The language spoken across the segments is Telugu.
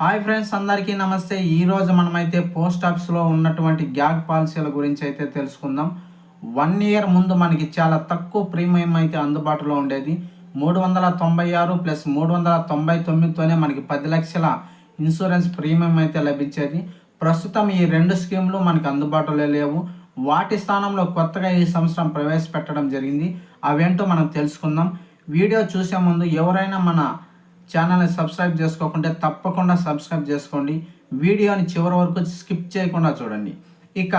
హాయ్ ఫ్రెండ్స్, అందరికీ నమస్తే. ఈరోజు మనమైతే పోస్ట్ ఆఫీస్లో ఉన్నటువంటి గ్యాగ్ పాలసీల గురించి అయితే తెలుసుకుందాం. 1 ఇయర్ ముందు మనకి చాలా తక్కువ ప్రీమియం అయితే అందుబాటులో ఉండేది. 396 ప్లస్ 399తోనే మనకి 10 లక్షల ఇన్సూరెన్స్ ప్రీమియం అయితే లభించేది. ప్రస్తుతం ఈ 2 స్కీములు మనకు అందుబాటులో లేవు. వాటి స్థానంలో కొత్తగా ఈ సంవత్సరం ప్రవేశపెట్టడం జరిగింది. అవేంటో మనం తెలుసుకుందాం. వీడియో చూసే ముందు ఎవరైనా మన ఛానల్ని సబ్స్క్రైబ్ చేసుకోకుంటే తప్పకుండా సబ్స్క్రైబ్ చేసుకోండి. వీడియోని చివరి వరకు స్కిప్ చేయకుండా చూడండి. ఇక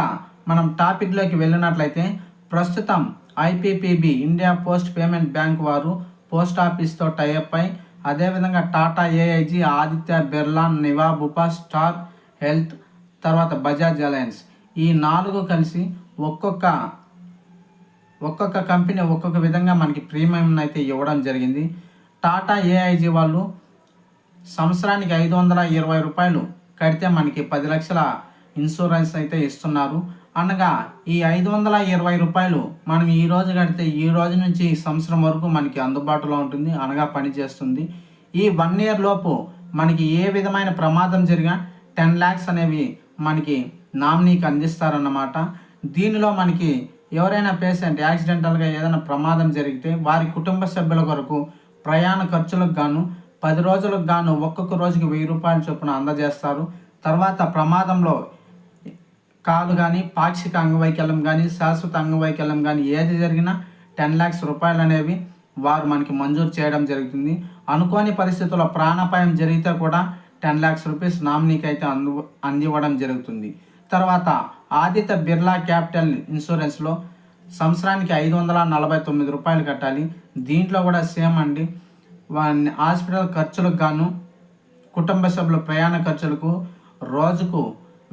మనం టాపిక్లోకి వెళ్ళినట్లయితే, ప్రస్తుతం IPPB India post payment bank వారు పోస్ట్ ఆఫీస్తో టైఅప్ అయి, అదేవిధంగా Tata AIG, Aditya Birla, Niva Bupa, star health, తర్వాత బజాజ్ అలయన్స్, ఈ 4 కలిసి ఒక్కొక్క కంపెనీ ఒక్కొక్క విధంగా మనకి ప్రీమియం అయితే ఇవ్వడం జరిగింది. టాటా ఏఐజీ వాళ్ళు సంవత్సరానికి 520 రూపాయలు కడితే మనకి 10 లక్షల ఇన్సూరెన్స్ అయితే ఇస్తున్నారు. అనగా ఈ 520 రూపాయలు మనం ఈ రోజు కడితే ఈ రోజు నుంచి ఈ సంవత్సరం వరకు మనకి అందుబాటులో ఉంటుంది, అనగా పనిచేస్తుంది. ఈ 1 ఇయర్ లోపు మనకి ఏ విధమైన ప్రమాదం జరిగినా 10 lakhs అనేవి మనకి నామినీకి అందిస్తారన్నమాట. దీనిలో మనకి ఎవరైనా పేషెంట్ యాక్సిడెంటల్గా ఏదైనా ప్రమాదం జరిగితే వారి కుటుంబ సభ్యుల కొరకు ప్రయాణ ఖర్చులకు గాను 10 రోజులకు గాను ఒక్కొక్క రోజుకి 1000 రూపాయల చొప్పున అందజేస్తారు. తర్వాత ప్రమాదంలో కాలు కానీ, పాక్షిక అంగవైకల్యం కానీ, శాశ్వత అంగవైకల్యం కానీ ఏది జరిగినా 10 lakhs రూపాయలు అనేవి వారు మనకి మంజూరు చేయడం జరుగుతుంది. అనుకోని పరిస్థితుల్లో ప్రాణాపాయం జరిగితే కూడా 10 lakhs రూపీస్ నామినీకి అయితే అందివ్వడం జరుగుతుంది. తర్వాత ఆదిత్య బిర్లా క్యాపిటల్ ఇన్సూరెన్స్లో సంవత్సరానికి 549 రూపాయలు కట్టాలి. దీంట్లో కూడా సేమ్ అండి. హాస్పిటల్ ఖర్చులకు గాను, కుటుంబ సభ్యుల ప్రయాణ ఖర్చులకు రోజుకు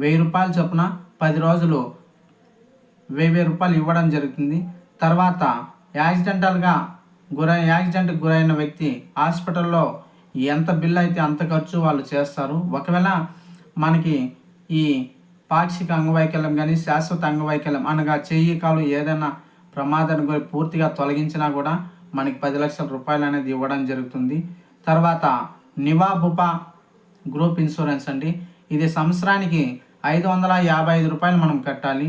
1000 రూపాయలు చొప్పున 10 రోజులు 1000 రూపాయలు ఇవ్వడం జరుగుతుంది. తర్వాత యాక్సిడెంట్కి గురైన వ్యక్తి హాస్పిటల్లో ఎంత బిల్ అయితే అంత ఖర్చు వాళ్ళు చేస్తారు. ఒకవేళ మనకి ఈ పాక్షిక అంగవైకల్యం కానీ, శాశ్వత అంగవైకల్యం అనగా చెయ్యి కాలు ఏదైనా ప్రమాదాన్ని గురి పూర్తిగా తొలగించినా కూడా మనకి 10 లక్షల రూపాయలు అనేది ఇవ్వడం జరుగుతుంది. తర్వాత నివా బుపా గ్రూప్ ఇన్సూరెన్స్ అండి. ఇది సంవత్సరానికి 555 రూపాయలు మనం కట్టాలి.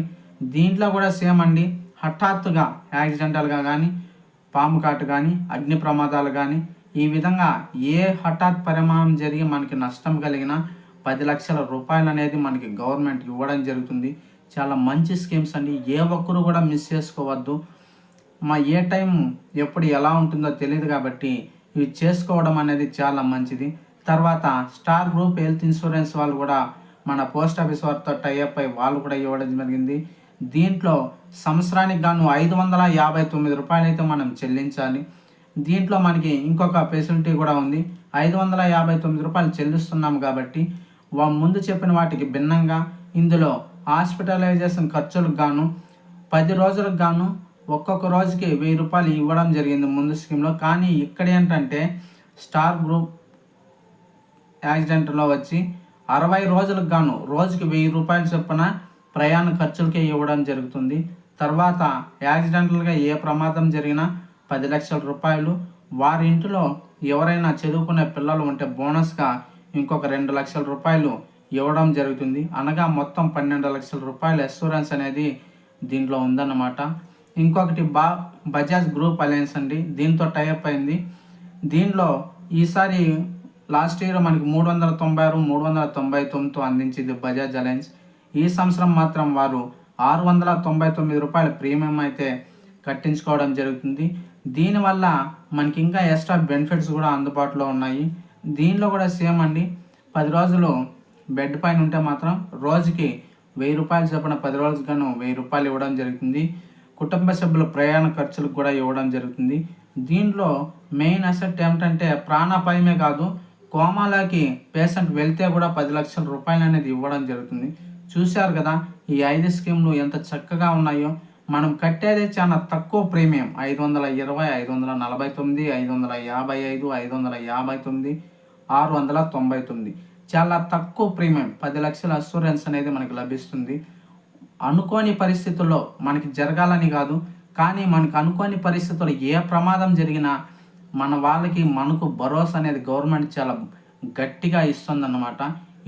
దీంట్లో కూడా సేమ్ అండి. హఠాత్తుగా యాక్సిడెంటల్గా కానీ, పాము కాటు కానీ, అగ్ని ప్రమాదాలు కానీ, ఈ విధంగా ఏ హఠాత్ పరిమాణం జరిగి మనకి నష్టం కలిగినా 10 లక్షల రూపాయలు అనేది మనకి గవర్నమెంట్ ఇవ్వడం జరుగుతుంది. చాలా మంచి స్కీమ్స్ అండి. ఏ ఒక్కరు కూడా మిస్ చేసుకోవద్దు. ఏ టైం ఎప్పుడు ఎలా ఉంటుందో తెలియదు కాబట్టి ఇవి చేసుకోవడం అనేది చాలా మంచిది. తర్వాత స్టార్ గ్రూప్ హెల్త్ ఇన్సూరెన్స్ వాళ్ళు కూడా మన పోస్ట్ ఆఫీస్ వారితో టైఅప్ అయి వాళ్ళు కూడా ఇవ్వడం జరిగింది. దీంట్లో సంవత్సరానికి గాను 559 రూపాయలు అయితే మనం చెల్లించాలి. దీంట్లో మనకి ఇంకొక ఫెసిలిటీ కూడా ఉంది. 559 రూపాయలు చెల్లిస్తున్నాం కాబట్టి ముందు చెప్పిన వాటికి భిన్నంగా ఇందులో హాస్పిటలైజేషన్ ఖర్చులకు గాను 10 రోజులకు గాను ఒక్కొక్క రోజుకి 1000 రూపాయలు ఇవ్వడం జరిగింది ముందు స్కీమ్లో. కానీ ఇక్కడ ఏంటంటే స్టార్ గ్రూప్ యాక్సిడెంట్లో వచ్చి 60 రోజులకు గాను రోజుకి 1000 రూపాయలు చొప్పున ప్రయాణ ఖర్చులకే ఇవ్వడం జరుగుతుంది. తర్వాత యాక్సిడెంటల్గా ఏ ప్రమాదం జరిగినా 10 లక్షల రూపాయలు. వారి ఇంటిలో ఎవరైనా చదువుకునే పిల్లలు ఉంటే బోనస్గా ఇంకొక 2 లక్షల రూపాయలు ఇవ్వడం జరుగుతుంది. అనగా మొత్తం 12 లక్షల రూపాయల ఇన్సూరెన్స్ అనేది దీంట్లో ఉందన్నమాట. ఇంకొకటి బజాజ్ గ్రూప్ అలయన్స్ అండి. దీంతో టైఅప్ అయింది. దీనిలో ఈసారి లాస్ట్ ఇయర్ మనకి 396, 399తో అందించింది బజాజ్ అలయన్స్. ఈ సంవత్సరం మాత్రం వారు 699 రూపాయల ప్రీమియం అయితే కట్టించుకోవడం జరుగుతుంది. దీనివల్ల మనకి ఇంకా ఎక్స్ట్రా బెనిఫిట్స్ కూడా అందుబాటులో ఉన్నాయి. దీనిలో కూడా సేమ్ అండి. 10 రోజులు బెడ్ పైన ఉంటే మాత్రం రోజుకి 1000 రూపాయలు చొప్పున 10 రోజులకు గాను 1000 రూపాయలు ఇవ్వడం జరుగుతుంది. కుటుంబ సభ్యుల ప్రయాణ ఖర్చులకు కూడా ఇవ్వడం జరుగుతుంది. దీంట్లో మెయిన్ అసెట్ ఏమిటంటే ప్రాణాపాయమే కాదు, కోమాలోకి పేషెంట్ వెళ్తే కూడా 10 లక్షల రూపాయలు అనేది ఇవ్వడం జరుగుతుంది. చూశారు కదా ఈ 5 స్కీమ్లు ఎంత చక్కగా ఉన్నాయో. మనం కట్టేది చాలా తక్కువ ప్రీమియం, 520, 549, 555, 559, 699. చాలా తక్కువ ప్రీమియం, 10 లక్షల అష్యూరెన్స్ అనేది మనకు లభిస్తుంది. అనుకోని పరిస్థితుల్లో మనకి జరగాలని కాదు, కానీ మనకు అనుకోని పరిస్థితుల్లో ఏ ప్రమాదం జరిగినా మన వాళ్ళకి మనకు భరోసా అనేది గవర్నమెంట్ చాలా గట్టిగా ఇస్తుందన్నమాట.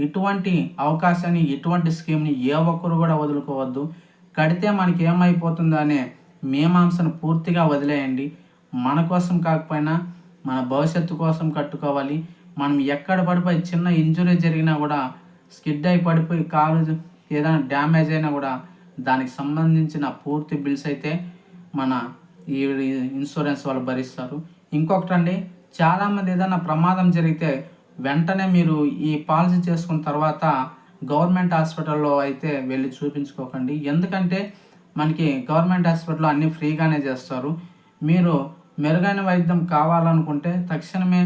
ఇటువంటి అవకాశాన్ని, ఇటువంటి స్కీమ్ని ఏ ఒక్కరు కూడా వదులుకోవద్దు. కడితే మనకి ఏమైపోతుందో అనే మీమాంసను పూర్తిగా వదిలేయండి. మన కోసం కాకపోయినా మన భవిష్యత్తు కోసం కట్టుకోవాలి. మనం ఎక్కడ పడిపోయి చిన్న ఇంజురీ జరిగినా కూడా స్కిడ్ అయి పడిపోయి కాలు ఏదైనా డ్యామేజ్ అయినా కూడా దానికి సంబంధించిన పూర్తి బిల్స్ అయితే మన ఈ ఇన్సూరెన్స్ వాళ్ళు భరిస్తారు. ఇంకొకటండి, చాలామంది ఏదైనా ప్రమాదం జరిగితే వెంటనే మీరు ఈ పాలసీ చేసుకున్న తర్వాత గవర్నమెంట్ హాస్పిటల్లో అయితే వెళ్ళి చూపించుకోకండి. ఎందుకంటే మనకి గవర్నమెంట్ హాస్పిటల్లో అన్నీ ఫ్రీగానే చేస్తారు. మీరు మెరుగైన వైద్యం కావాలనుకుంటే తక్షణమే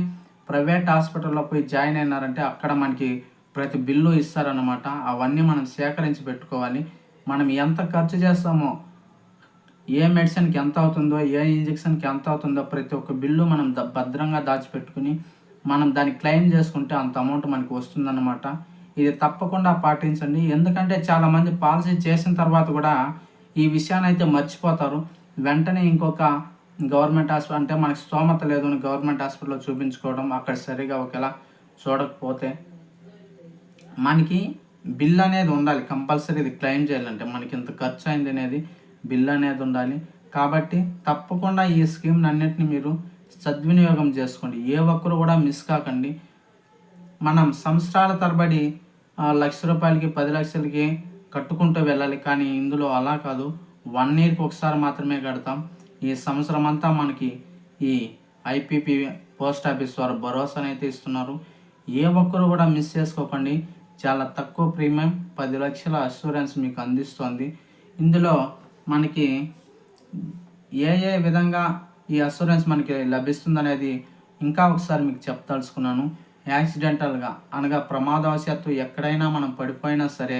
ప్రైవేట్ హాస్పిటల్లో పోయి జాయిన్ అయినారంటే అక్కడ మనకి ప్రతి బిల్లు ఇస్తారన్నమాట. అవన్నీ మనం సేకరించి పెట్టుకోవాలి. మనం ఎంత ఖర్చు చేస్తామో, ఏ మెడిసిన్కి ఎంత అవుతుందో, ఏ ఇంజెక్షన్కి ఎంత అవుతుందో ప్రతి ఒక్క బిల్లు మనం భద్రంగా దాచిపెట్టుకుని మనం దాన్ని క్లెయిమ్ చేసుకుంటే అంత అమౌంట్ మనకి వస్తుందన్నమాట. ఇది తప్పకుండా పాటించండి. ఎందుకంటే చాలామంది పాలసీ చేసిన తర్వాత కూడా ఈ విషయాన్ని అయితే మర్చిపోతారు. వెంటనే ఇంకొక గవర్నమెంట్ హాస్పిటల్ అంటే మనకి స్తోమత లేదు అని గవర్నమెంట్ హాస్పిటల్లో చూపించుకోవడం, అక్కడ సరిగా ఒకేలా చూడకపోతే మనకి బిల్ అనేది ఉండాలి. కంపల్సరీ ఇది క్లెయిమ్ చేయాలంటే మనకి ఇంత ఖర్చు అయింది అనేది బిల్ అనేది ఉండాలి. కాబట్టి తప్పకుండా ఈ స్కీమ్ అన్నిటిని మీరు సద్వినియోగం చేసుకోండి. ఏ ఒక్కరు కూడా మిస్ కాకండి. మనం సంవత్సరాల తరబడి ₹1,00,000కి 10 లక్షలకి కట్టుకుంటూ వెళ్ళాలి. కానీ ఇందులో అలా కాదు. 1 ఇయర్కి ఒకసారి మాత్రమే కడతాం. ఈ సంవత్సరం అంతా మనకి ఈ ఐపీపీ పోస్ట్ ఆఫీస్ వారు భరోసానైతే ఇస్తున్నారు. ఏ ఒక్కరు కూడా మిస్ చేసుకోకండి. చాలా తక్కువ ప్రీమియం 10 లక్షల అష్యూరెన్స్ మీకు అందిస్తుంది. ఇందులో మనకి ఏ విధంగా ఈ అష్యూరెన్స్ మనకి లభిస్తుంది అనేది ఇంకా ఒకసారి మీకు చెప్పదలుచుకున్నాను. యాక్సిడెంటల్గా అనగా ప్రమాదవశాత్తు ఎక్కడైనా మనం పడిపోయినా సరే,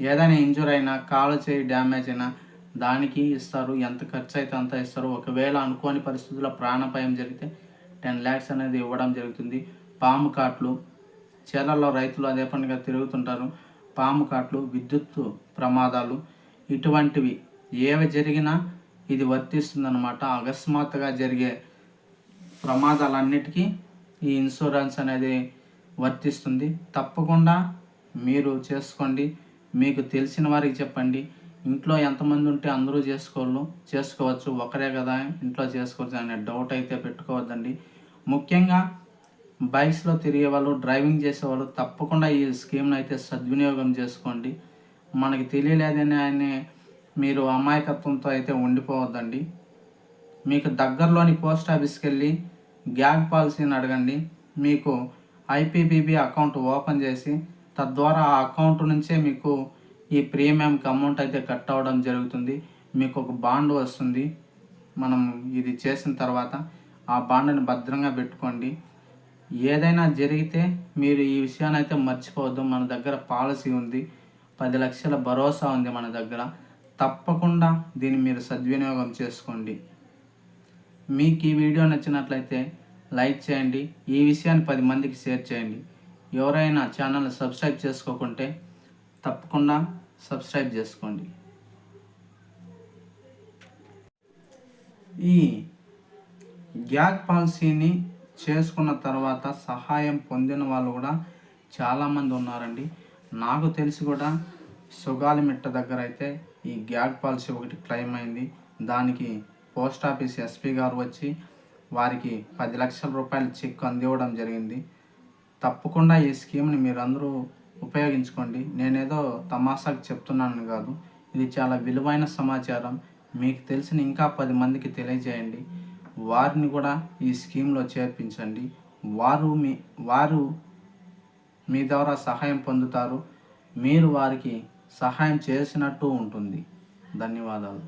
ఏదైనా ఇంజూర్ అయినా, కాలు చేయి డ్యామేజ్ అయినా దానికి ఇస్తారు. ఎంత ఖర్చు అయితే అంత ఇస్తారు. ఒకవేళ అనుకోని పరిస్థితుల్లో ప్రాణాపాయం జరిగితే 10 lakhs అనేది ఇవ్వడం జరుగుతుంది. పాము కాట్లు, చేలల్లో రైతులు అదే పనిగా తిరుగుతుంటారు. పాము కాట్లు, విద్యుత్తు ప్రమాదాలు ఇటువంటివి ఏవి జరిగినా ఇది వర్తిస్తుందన్నమాట. అకస్మాత్తుగా జరిగే ప్రమాదాలన్నిటికీ ఈ ఇన్సూరెన్స్ అనేది వర్తిస్తుంది. తప్పకుండా మీరు చేసుకోండి. మీకు తెలిసిన వారికి చెప్పండి. ఇంట్లో ఎంతమంది ఉంటే అందరూ చేసుకోవచ్చు. ఒకరే కదా ఇంట్లో చేసుకోవచ్చు అనే డౌట్ అయితే పెట్టుకోవద్దండి. ముఖ్యంగా బైక్స్లో తిరిగే వాళ్ళు, డ్రైవింగ్ చేసేవాళ్ళు తప్పకుండా ఈ స్కీమ్ని అయితే సద్వినియోగం చేసుకోండి. మనకి తెలియలేదని మీరు అమాయకత్వంతో అయితే ఉండిపోవద్దండి. మీకు దగ్గరలోని పోస్ట్ ఆఫీస్కి వెళ్ళి గ్యాగ్ పాలసీని అడగండి. మీకు ఐపీపీబీ అకౌంట్ ఓపెన్ చేసి తద్వారా ఆ అకౌంట్ నుంచే మీకు ఈ ప్రీమియంకి అమౌంట్ అయితే కట్ అవ్వడం జరుగుతుంది. మీకు ఒక బాండ్ వస్తుంది. మనం ఇది చేసిన తర్వాత ఆ బాండ్ని భద్రంగా పెట్టుకోండి. ఏదైనా జరిగితే మీరు ఈ విషయాన్ని అయితే మర్చిపోవద్దు. మన దగ్గర పాలసీ ఉంది, 10 లక్షల భరోసా ఉంది మన దగ్గర. తప్పకుండా దీన్ని మీరు సద్వినియోగం చేసుకోండి. మీకు ఈ వీడియో నచ్చినట్లయితే లైక్ చేయండి. ఈ విషయాన్ని 10 మందికి షేర్ చేయండి. ఎవరైనా ఛానల్ని సబ్స్క్రైబ్ చేసుకోకుంటే తప్పకుండా సబ్స్క్రైబ్ చేసుకోండి. ఈ గ్యాగ్ పాలసీని చేసుకున్న తర్వాత సహాయం పొందిన వాళ్ళు కూడా చాలామంది ఉన్నారండి. నాకు తెలిసి కూడా సుగాలిమిట్ట దగ్గర అయితే ఈ గ్యాగ్ పాలసీ ఒకటి క్లెయిమ్ అయింది. దానికి పోస్ట్ ఆఫీస్ ఎస్పీ గారు వచ్చి వారికి 10 లక్షల రూపాయల చెక్ అందివ్వడం జరిగింది. తప్పకుండా ఈ స్కీమ్ని మీరందరూ ఉపయోగించుకోండి. నేనేదో తమాషాకు చెప్తున్నాను కాదు, ఇది చాలా విలువైన సమాచారం. మీకు తెలిసిన ఇంకా 10 మందికి తెలియజేయండి. వారిని కూడా ఈ స్కీమ్లో చేర్పించండి. వారు మీ ద్వారా సహాయం పొందుతారు. మీరు వారికి సహాయం చేసినట్టు ఉంటుంది. ధన్యవాదాలు.